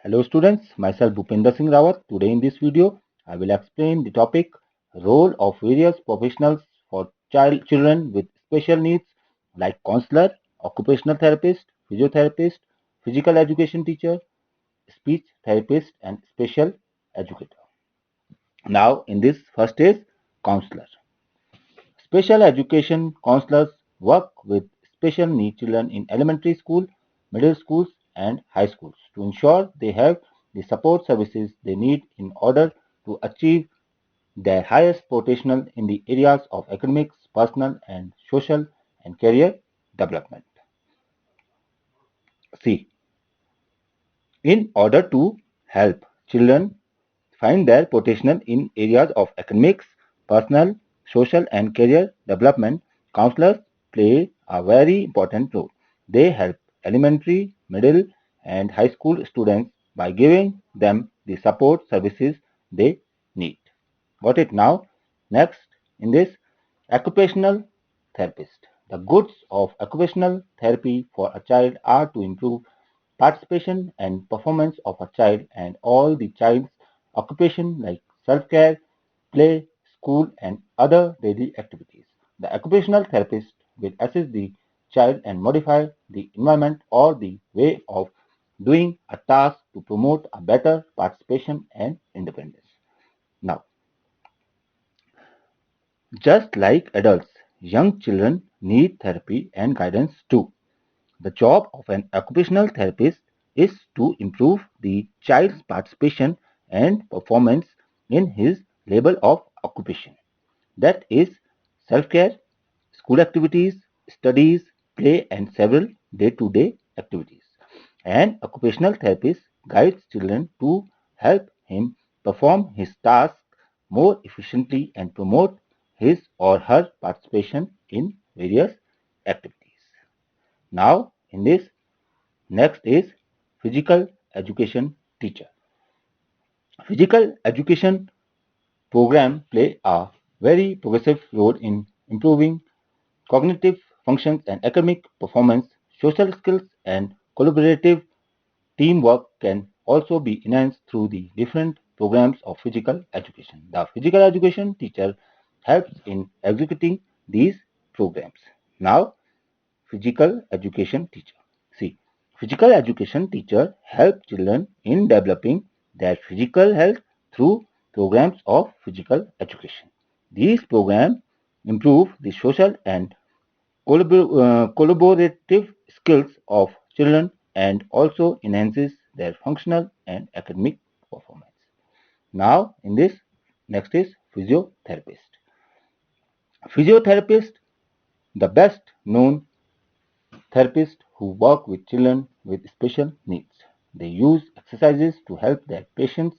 Hello students, myself Bhupender Singh Rawat. Today in this video, I will explain the topic role of various professionals for children with special needs like counselor, occupational therapist, physiotherapist, physical education teacher, speech therapist and special educator. Now in this first is counselor. Special education counselors work with special needs children in elementary school, middle schools, and high schools to ensure they have the support services they need in order to achieve their highest potential in the areas of academics, personal and social and career development. See, in order to help children find their potential in areas of academics, personal, social, and career development, counselors play a very important role. They help elementary, middle, and high school students by giving them the support services they need. Got it now? Next, in this, occupational therapist. The goods of occupational therapy for a child are to improve participation and performance of a child and all the child's occupation like self-care, play, school, and other daily activities. The occupational therapist will assist the child and modify the environment or the way of doing a task to promote a better participation and independence. Now, just like adults, young children need therapy and guidance too. The job of an occupational therapist is to improve the child's participation and performance in his level of occupation. That is self care, school activities, studies, play, and several day to day activities. An occupational therapist guides children to help him perform his task more efficiently and promote his or her participation in various activities. Now, in this, next is physical education teacher. Physical education program play a very progressive role in improving cognitive functions and academic performance. Social skills and collaborative teamwork can also be enhanced through the different programs of physical education. The physical education teacher helps in executing these programs. Now, physical education teacher. See, physical education teacher help children in developing their physical health through programs of physical education. These programs improve the social and collaborative skills of children and also enhances their functional and academic performance. Now, in this, next is physiotherapist. Physiotherapist, the best known therapists who work with children with special needs. They use exercises to help their patients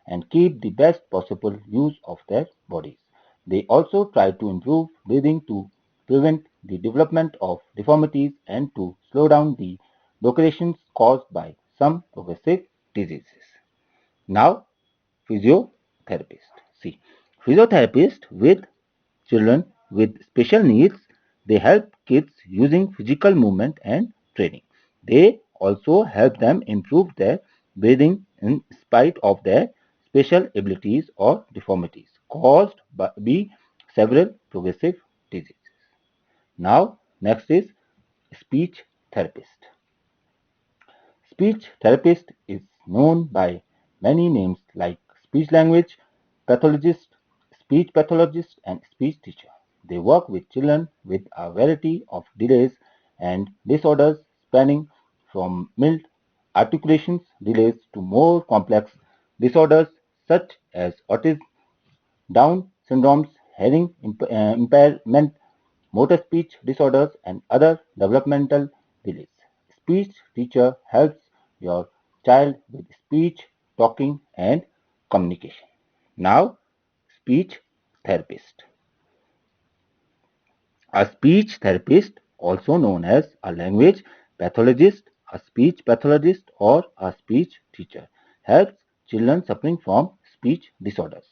and keep the best possible use of their bodies. They also try to improve breathing to prevent the development of deformities and to slow down the locations caused by some progressive diseases. Now, physiotherapist. See, physiotherapist with children with special needs, they help kids using physical movement and training. They also help them improve their breathing in spite of their special abilities or deformities caused by several progressive diseases. Now, next is speech therapist. Speech therapist is known by many names like speech language pathologist, speech pathologist, and speech teacher. They work with children with a variety of delays and disorders spanning from mild articulations delays to more complex disorders such as autism, Down syndromes, hearing impairment, motor speech disorders, and other developmental delays. Speech teacher helps your child with speech, talking, and communication. Now, speech therapist. A speech therapist, also known as a language pathologist, a speech pathologist, or a speech teacher, helps children suffering from speech disorders.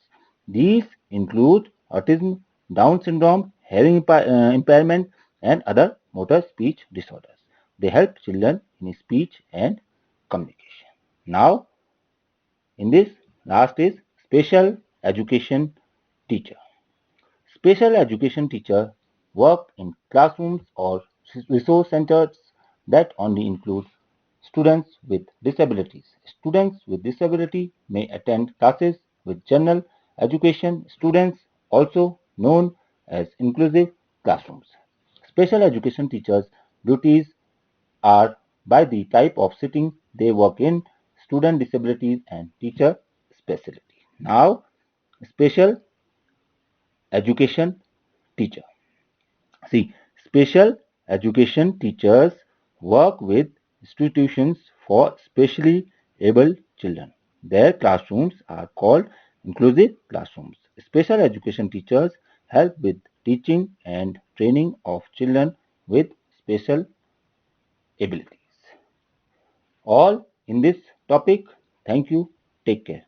These include autism, Down syndrome, hearing impairment, and other motor speech disorders. They help children in speech and communication. Now, In this, last is special education teacher. Special education teachers work in classrooms or resource centers that only include students with disabilities. Students with disability may attend classes with general education students, also known as inclusive classrooms. Special education teachers' duties are by the type of setting they work in, student disabilities and teacher specialty. Now, special education teacher. See, special education teachers work with institutions for specially able children. Their classrooms are called inclusive classrooms. Special education teachers help with teaching and training of children with special abilities. All in this topic. Thank you. Take care.